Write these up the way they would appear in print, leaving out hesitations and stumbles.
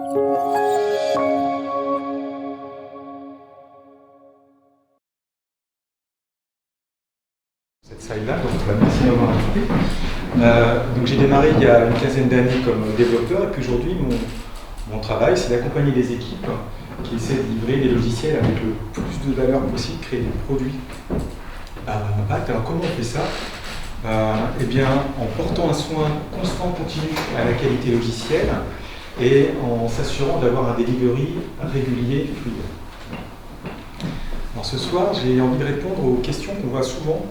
Cette slide-là, donc merci d'avoir invité. Donc j'ai démarré il y a une quinzaine d'années comme développeur et puis aujourd'hui mon travail c'est d'accompagner des équipes qui essaient de livrer des logiciels avec le plus de valeur possible, créer des produits à impact. Alors comment on fait ça? Eh bien en portant un soin constant, continu à la qualité logicielle et en s'assurant d'avoir un delivery régulier, fluide. Alors ce soir j'ai envie de répondre aux questions qu'on voit souvent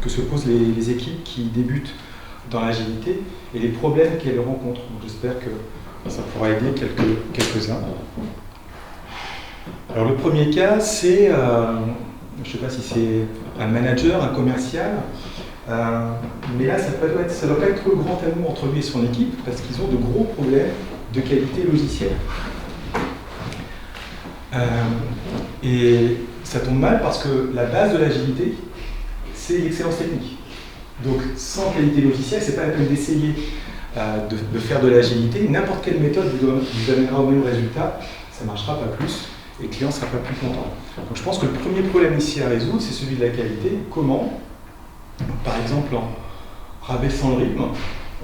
que se posent les équipes qui débutent dans l'agilité et les problèmes qu'elles rencontrent. J'espère que ça pourra aider quelques-uns. Alors le premier cas, c'est, je ne sais pas si c'est un manager, un commercial, mais là ça ne doit pas être le grand amour entre lui et son équipe parce qu'ils ont de gros problèmes de qualité logicielle. Et ça tombe mal parce que la base de l'agilité, c'est l'excellence technique. Donc sans qualité logicielle, c'est pas la peine d'essayer de faire de l'agilité. N'importe quelle méthode vous amènera au même résultat, ça ne marchera pas plus et le client ne sera pas plus content. Donc je pense que le premier problème ici à résoudre, c'est celui de la qualité. Comment? Par exemple en rabaissant le rythme,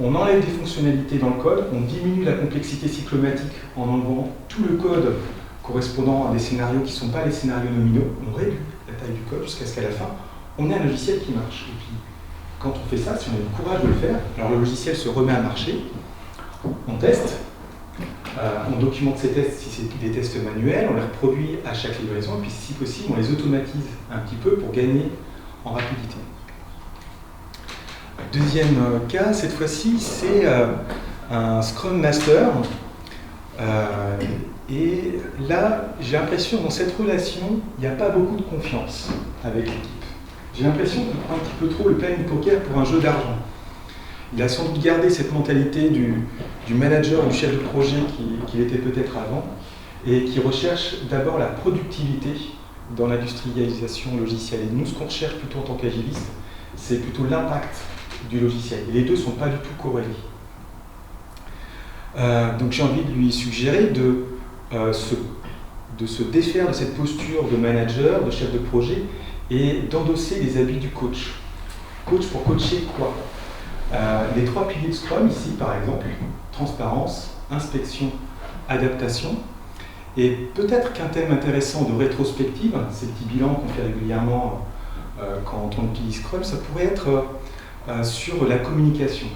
on enlève des fonctionnalités dans le code, on diminue la complexité cyclomatique en enlevant tout le code correspondant à des scénarios qui ne sont pas les scénarios nominaux, on réduit la taille du code jusqu'à ce qu'à la fin, on ait un logiciel qui marche. Et puis, quand on fait ça, si on a le courage de le faire, alors le logiciel se remet à marcher, on teste, on documente ces tests si c'est des tests manuels, on les reproduit à chaque livraison, et puis si possible, on les automatise un petit peu pour gagner en rapidité. Deuxième cas, cette fois-ci, c'est un Scrum Master. Et là, j'ai l'impression, dans cette relation, il n'y a pas beaucoup de confiance avec l'équipe. J'ai l'impression qu'il prend un petit peu trop le penny poker pour un jeu d'argent. Il a sans doute gardé cette mentalité du manager, du chef de projet qu'il était peut-être avant, et qui recherche d'abord la productivité dans l'industrialisation logicielle. Et nous, ce qu'on recherche plutôt en tant qu'agiliste, c'est plutôt l'impact du logiciel. Et les deux ne sont pas du tout corrélés. Donc j'ai envie de lui suggérer de se défaire de cette posture de manager, de chef de projet, et d'endosser les habits du coach. Coach pour coacher quoi? Les trois piliers de Scrum ici, par exemple, transparence, inspection, adaptation, et peut-être qu'un thème intéressant de rétrospective, ces petits bilans qu'on fait régulièrement quand on utilise Scrum, ça pourrait être sur la communication.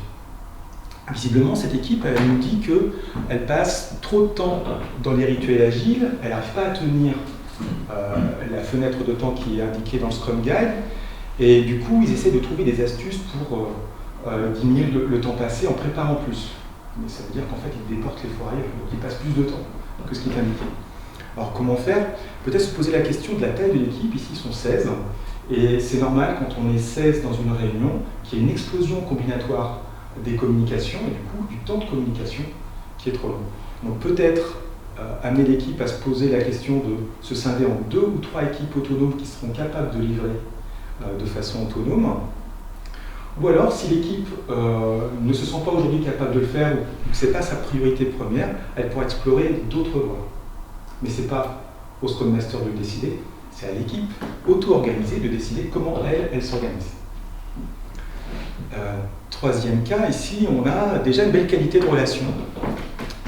Visiblement, cette équipe, elle nous dit qu'elle passe trop de temps dans les rituels agiles, elle n'arrive pas à tenir la fenêtre de temps qui est indiquée dans le Scrum Guide, et du coup, ils essaient de trouver des astuces pour diminuer le temps passé en préparant plus. Mais ça veut dire qu'en fait, ils déportent les foires ailleurs, donc ils passent plus de temps que ce qui est indiqué. Alors comment faire? Peut-être se poser la question de la taille de l'équipe, ici ils sont 16, et c'est normal quand on est 16 dans une réunion, qu'il y ait une explosion combinatoire des communications, et du coup du temps de communication qui est trop long. Donc peut-être amener l'équipe à se poser la question de se scinder en 2 ou 3 équipes autonomes qui seront capables de livrer de façon autonome. Ou alors, si l'équipe ne se sent pas aujourd'hui capable de le faire ou que ce n'est pas sa priorité première, elle pourra explorer d'autres voies. Mais ce n'est pas au Scrum Master de le décider, c'est à l'équipe auto-organisée de décider comment elle s'organise. Troisième cas, ici, on a déjà une belle qualité de relation.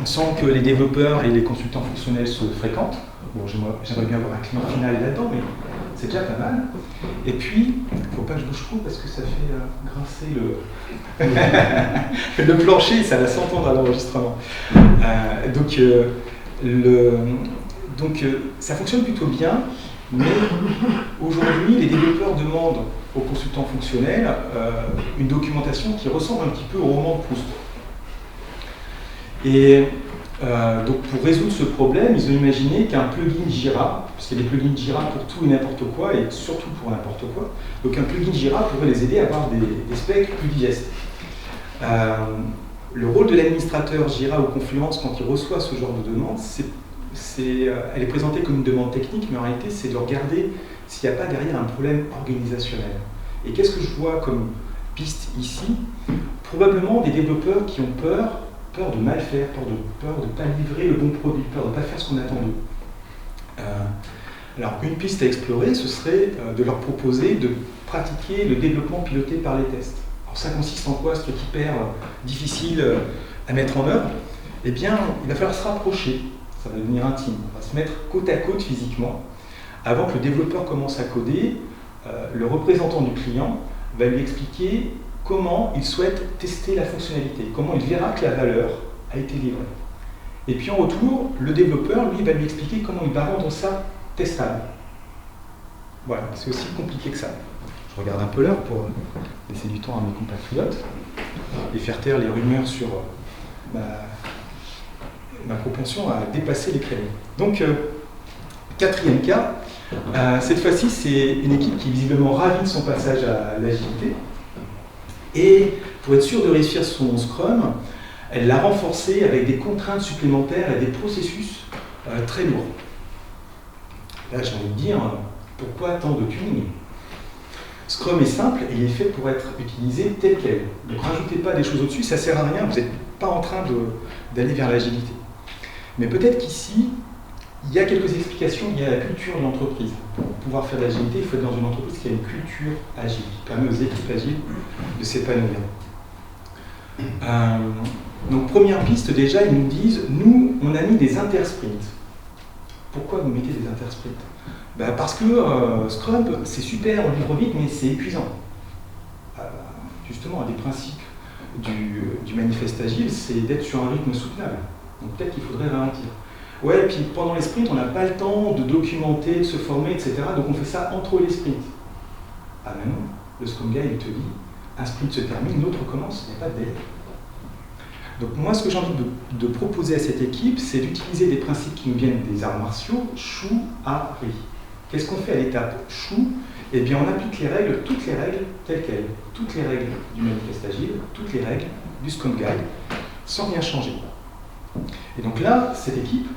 On sent que les développeurs et les consultants fonctionnels se fréquentent. Bon, j'aimerais bien avoir un client final là-dedans, mais c'est déjà pas mal. Et puis, il ne faut pas que je bouge trop parce que ça fait grincer le plancher, ça va s'entendre à l'enregistrement. Donc, ça fonctionne plutôt bien, mais aujourd'hui, les développeurs demandent aux consultants fonctionnels une documentation qui ressemble un petit peu au roman de Proust. Et donc pour résoudre ce problème, ils ont imaginé qu'un plugin Jira, parce qu'il y a des plugins Jira pour tout et n'importe quoi, et surtout pour n'importe quoi, donc un plugin Jira pourrait les aider à avoir des specs plus digestes. Le rôle de l'administrateur Jira ou Confluence, quand il reçoit ce genre de demande, elle est présentée comme une demande technique, mais en réalité, c'est de regarder s'il n'y a pas derrière un problème organisationnel. Et qu'est-ce que je vois comme piste ici? Probablement des développeurs qui ont peur, peur de mal faire, peur de ne pas livrer le bon produit, peur de ne pas faire ce qu'on attend d'eux. Alors, une piste à explorer, ce serait de leur proposer de pratiquer le développement piloté par les tests. Alors, ça consiste en quoi, ce truc hyper difficile à mettre en œuvre? Eh bien, il va falloir se rapprocher, ça va devenir intime. On va se mettre côte à côte physiquement. Avant que le développeur commence à coder, le représentant du client va lui expliquer comment il souhaite tester la fonctionnalité, comment il verra que la valeur a été livrée. Et puis en retour, le développeur, lui, va lui expliquer comment il va rendre ça testable. Voilà, c'est aussi compliqué que ça. Je regarde un peu l'heure pour laisser du temps à mes compatriotes et faire taire les rumeurs sur ma propension à dépasser les créneaux. Donc, quatrième cas, cette fois-ci, c'est une équipe qui est visiblement ravie de son passage à l'agilité. Et pour être sûr de réussir son Scrum, elle l'a renforcé avec des contraintes supplémentaires et des processus très lourds. Là, j'ai envie de dire, pourquoi tant de tuning? Scrum est simple et il est fait pour être utilisé tel quel. Ne rajoutez pas des choses au-dessus, ça ne sert à rien, vous n'êtes pas en train d'aller vers l'agilité. Mais peut-être qu'ici, il y a quelques explications liées à la culture de l'entreprise. Pour pouvoir faire de l'agilité, il faut être dans une entreprise qui a une culture agile, qui permet aux équipes agiles de s'épanouir. Donc première piste, déjà, ils nous disent, nous, on a mis des intersprints. Pourquoi vous mettez des intersprints? Parce que Scrum, c'est super, on livre vite, mais c'est épuisant. Justement, un des principes du manifeste agile, c'est d'être sur un rythme soutenable. Donc peut-être qu'il faudrait ralentir. Ouais, et puis pendant les sprints, on n'a pas le temps de documenter, de se former, etc. Donc on fait ça entre les sprints. Ah mais non, le Scrum Guide, il te dit, un sprint se termine, l'autre commence, il n'y a pas de délai. Donc moi, ce que j'ai envie de proposer à cette équipe, c'est d'utiliser des principes qui nous viennent des arts martiaux, Shu, A, Ri. Qu'est-ce qu'on fait à l'étape Shu? Eh bien, on applique les règles, toutes les règles telles quelles. Toutes les règles du manifeste agile, toutes les règles du Scrum Guide, sans rien changer. Et donc là, cette équipe,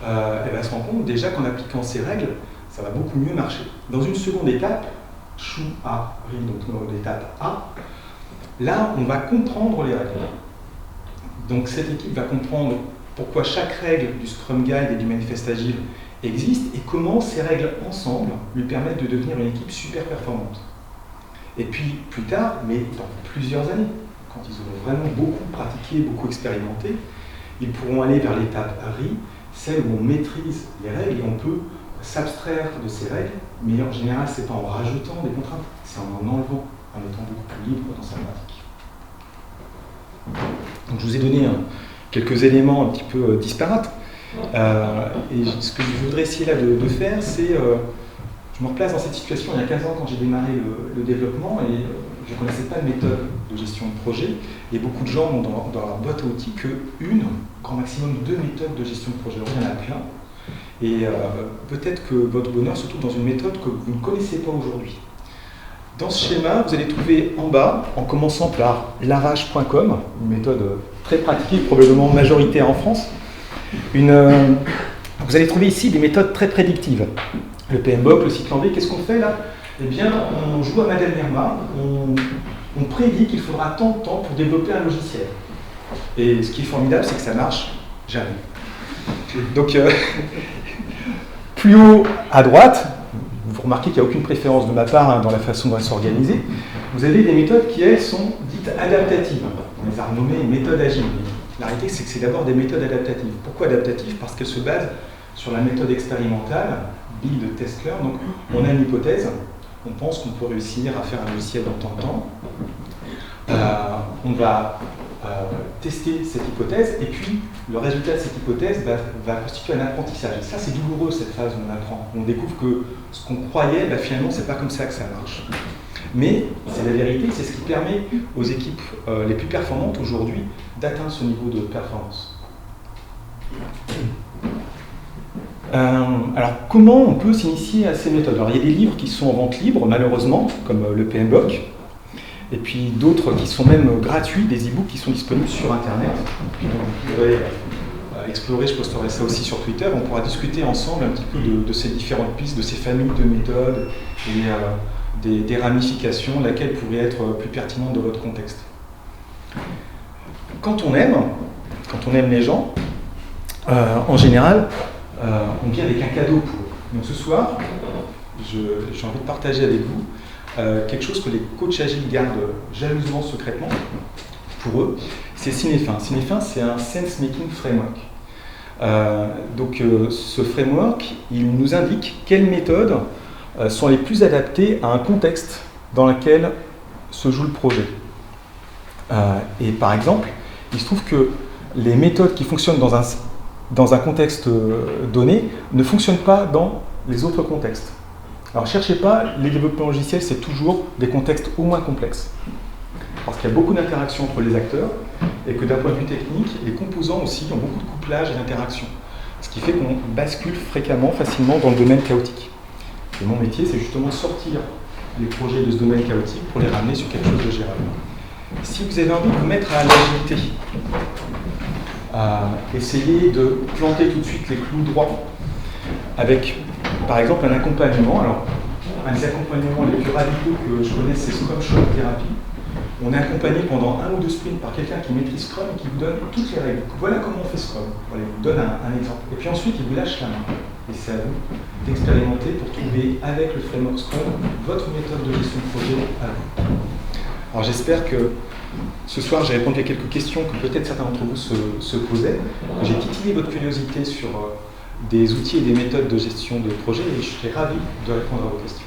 elle va se rendre compte déjà qu'en appliquant ces règles, ça va beaucoup mieux marcher. Dans une seconde étape, Shu, A, Ri, donc l'étape A, là, on va comprendre les règles. Donc cette équipe va comprendre pourquoi chaque règle du Scrum Guide et du manifeste agile existe et comment ces règles ensemble lui permettent de devenir une équipe super performante. Et puis plus tard, mais dans plusieurs années, quand ils auront vraiment beaucoup pratiqué, beaucoup expérimenté, ils pourront aller vers l'étape Ri, celle où on maîtrise les règles et on peut s'abstraire de ces règles, mais en général, ce n'est pas en rajoutant des contraintes, c'est en enlevant, en étant beaucoup plus libre dans sa pratique. Donc je vous ai donné quelques éléments un petit peu disparates. Et ce que je voudrais essayer là de faire, c'est... je me replace dans cette situation il y a 15 ans quand j'ai démarré le développement et je ne connaissais pas de méthode de gestion de projet. Et beaucoup de gens ont dans leur boîte à outils qu'une, grand maximum 2 méthodes de gestion de projet. Alors, il y en a plein. Et peut-être que votre bonheur se trouve dans une méthode que vous ne connaissez pas aujourd'hui. Dans ce schéma, vous allez trouver en bas, en commençant par larrache.com, une méthode très pratiquée, probablement majoritaire en France. Vous allez trouver ici des méthodes très prédictives. Le PMBOK, le cycle en V, qu'est-ce qu'on fait là? Eh bien, on joue à Madame Irma, on prédit qu'il faudra tant de temps pour développer un logiciel. Et ce qui est formidable, c'est que ça marche jamais. Donc, plus haut à droite, vous remarquez qu'il n'y a aucune préférence de ma part dans la façon dont elles sont organisées. Vous avez des méthodes qui, elles, sont dites adaptatives. On les a renommées méthodes agiles. La réalité, c'est que c'est d'abord des méthodes adaptatives. Pourquoi adaptatives? Parce qu'elles se basent sur la méthode expérimentale, build, test, learn. Donc, on a une hypothèse, on pense qu'on peut réussir à faire un logiciel dans tant de temps. On va tester cette hypothèse, et puis le résultat de cette hypothèse va constituer un apprentissage. Et ça, c'est douloureux, cette phase où on apprend. On découvre que ce qu'on croyait, finalement, c'est pas comme ça que ça marche. Mais c'est la vérité, c'est ce qui permet aux équipes les plus performantes aujourd'hui d'atteindre ce niveau de performance. Alors, comment on peut s'initier à ces méthodes? Alors, il y a des livres qui sont en vente libre, malheureusement, comme le PMBOK, et puis d'autres qui sont même gratuits, des e-books qui sont disponibles sur Internet. Donc, vous pourrez explorer, je posterai ça aussi sur Twitter, on pourra discuter ensemble un petit peu de ces différentes pistes, de ces familles de méthodes, et des ramifications, laquelle pourrait être plus pertinente dans votre contexte. Quand on aime, quand on aime les gens, en général, on vient avec un cadeau pour eux. Donc ce soir, j'ai envie de partager avec vous quelque chose que les coachs agiles gardent jalousement secrètement pour eux, c'est Cinefin. Cinefin, c'est un sense-making framework. Ce framework, il nous indique quelles méthodes sont les plus adaptées à un contexte dans lequel se joue le projet. Et par exemple, il se trouve que les méthodes qui fonctionnent dans un contexte donné ne fonctionnent pas dans les autres contextes. Alors cherchez pas, les développements logiciels, c'est toujours des contextes au moins complexes. Parce qu'il y a beaucoup d'interactions entre les acteurs, et que d'un point de vue technique, les composants aussi ont beaucoup de couplage et d'interaction. Ce qui fait qu'on bascule fréquemment, facilement dans le domaine chaotique. Et mon métier, c'est justement de sortir les projets de ce domaine chaotique pour les ramener sur quelque chose de gérable. Si vous avez envie de vous mettre à l'agilité, essayez de planter tout de suite les clous droits avec, par exemple, un accompagnement. Alors, un des accompagnements les plus radicaux que je connais, c'est Scrum Shock Therapy. On est accompagné pendant 1 ou 2 sprints par quelqu'un qui maîtrise Scrum et qui vous donne toutes les règles. Voilà comment on fait Scrum. Voilà, il vous donne un exemple. Et puis ensuite, il vous lâche la main. Et c'est à vous d'expérimenter pour trouver, avec le framework Scrum, votre méthode de gestion de projet à vous. Alors j'espère que ce soir, j'ai répondu à quelques questions que peut-être certains d'entre vous se posaient. J'ai titillé votre curiosité sur des outils et des méthodes de gestion de projet et je serai ravi de répondre à vos questions.